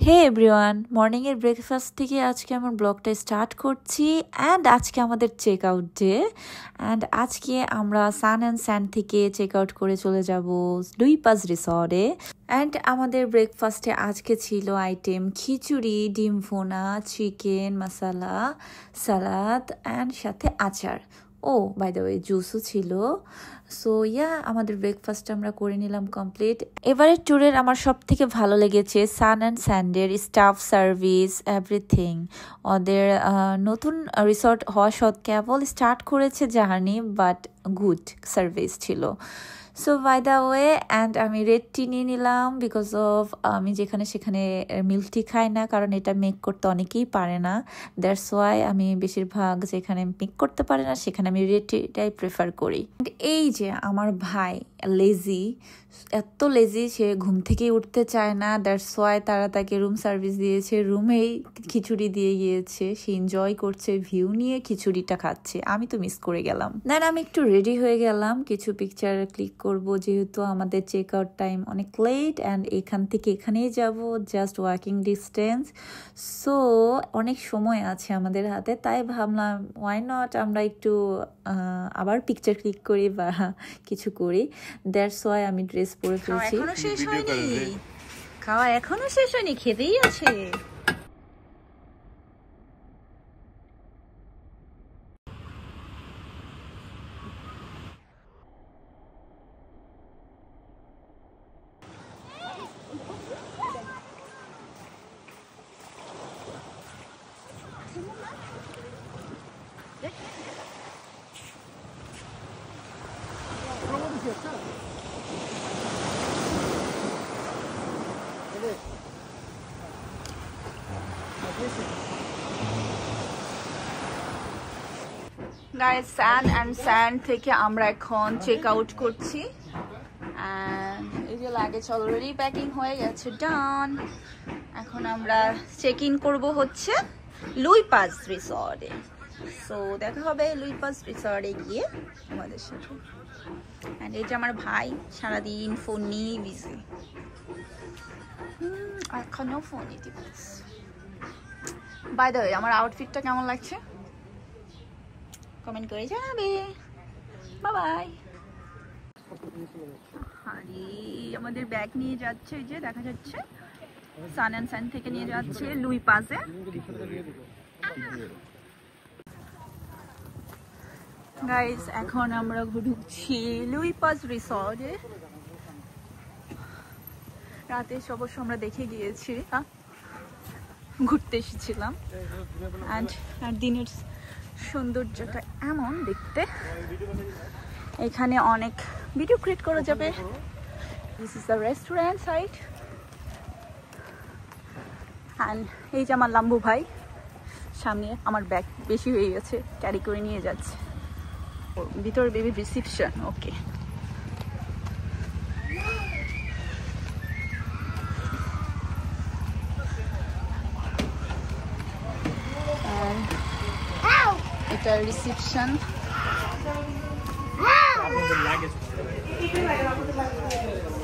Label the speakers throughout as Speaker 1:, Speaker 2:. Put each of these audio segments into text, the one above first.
Speaker 1: হে everyone, morning এর breakfast থেকে আজকে আমার ব্লগটা স্টার্ট করছি। অ্যান্ড আজকে আমাদের চেক আউট ডে। অ্যান্ড আজকে আমরা সান অ্যান্ড স্যান্ড থেকে চেক আউট করে চলে যাব লুই পাজ রিসর্টে। অ্যান্ড আমাদের ব্রেকফাস্টে আজকে ছিল আইটেম খিচুড়ি, ডিম ভুনা, চিকেন মশলা, সালাদ অ্যান্ড সাথে আচার। ও বাই দ্য ওয়ে জুসও ছিল। সো আমাদের ব্রেকফাস্ট আমরা করে নিলাম কমপ্লিট। এবারের ট্যুরের আমার সব থেকে ভালো লেগেছে সান অ্যান্ড স্যান্ডের স্টাফ সার্ভিস, এভরিথিং। ওদের নতুন রিসর্ট হওয়া সত্ত্বেও কেবল স্টার্ট করেছে জার্নি, বাট গুড সার্ভিস ছিল। So by the way and আমি রেড টি নিয়ে নিলাম বিকজ অফ আমি যেখানে সেখানে মিল্ক টি খাই না, কারণ এটা মেক করতে অনেকেই পারে না। দ্যাটস ওয়াই আমি বেশিরভাগ যেখানে মেক করতে পারে না সেখানে আমি রেড টিটাই প্রেফার করি। এই যে আমার ভাই লেজি, এত লেজি, সে ঘুম থেকেই উঠতে চায় না। দ্যাটস ওয়াই তারা তাকে রুম সার্ভিস দিয়েছে, রুমেই খিচুড়ি দিয়ে গিয়েছে। সে এনজয় করছে, ভিউ নিয়ে খিচুড়িটা খাচ্ছে। আমি তো মিস করে গেলাম। দেন আমি একটু রেডি হয়ে গেলাম, কিছু পিকচার ক্লিক করব, যেহেতু আমাদের চেক আউট টাইম অনেক লেট অ্যান্ড এখান থেকে এখানেই যাব, জাস্ট ওয়াকিং ডিস্টেন্স। সো অনেক সময় আছে আমাদের হাতে, তাই ভাবলাম ওয়াই নট আমরা একটু আবার পিকচার ক্লিক করি বা কিছু করি। দ্যাটস ওয়াই আমি ড্রেস পরে ফেলছি।
Speaker 2: এখনো শেষ হয়নি খাওয়া, এখনো শেষ হয়নি, খেতেই আছে। গাইস, স্যান অ্যান্ড স্যান্ড থেকে আমরা এখন চেক আউট করছি। এই যে লাগেজ অলরেডি প্যাকিং হয়ে গেছে, ডান। এখন আমরা চেক ইন করবো হচ্ছে লুই পাজ রিসর্টে। সো দেখা হবে লুই পাজ রিসর্টে গিয়ে আমাদের সাথে। অ্যান্ড এই যে আমার ভাই সারাদিন ফোন নিয়ে বিজি, এখনো ফোন নিতে পারছি। বাই দ্য ওয়ে, আমার আউটফিটটা কেমন লাগছে কমেন্ট করে জানাবে। Bye bye. আরে আমাদের ব্যাগ নিয়ে যাচ্ছে, এই যে দেখা যাচ্ছে সান অ্যান্ড স্যান্ড থেকে নিয়ে যাচ্ছে লুই পাজে। গাইস, এখন আমরা ঢুকছি লুই পাজ রিসর্টে। রাতে অবশ্য আমরা দেখে গিয়েছি, ঘুরতে এসেছিলাম। আর দিনের সৌন্দর্যটা এমন দেখতে, এখানে অনেক ভিডিও ক্রিয়েট করা যাবে। This is the restaurant side. And এই যে আমার লাম্বু ভাই সামনে, আমার ব্যাগ বেশি হয়ে গেছে, ক্যারি করে নিয়ে যাচ্ছে। ভিতরে বেবি রিসেপশন, ওকে। এটা রিসেপশন।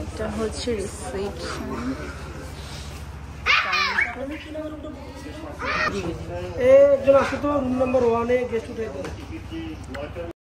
Speaker 2: এটা হচ্ছে রিসেপশন।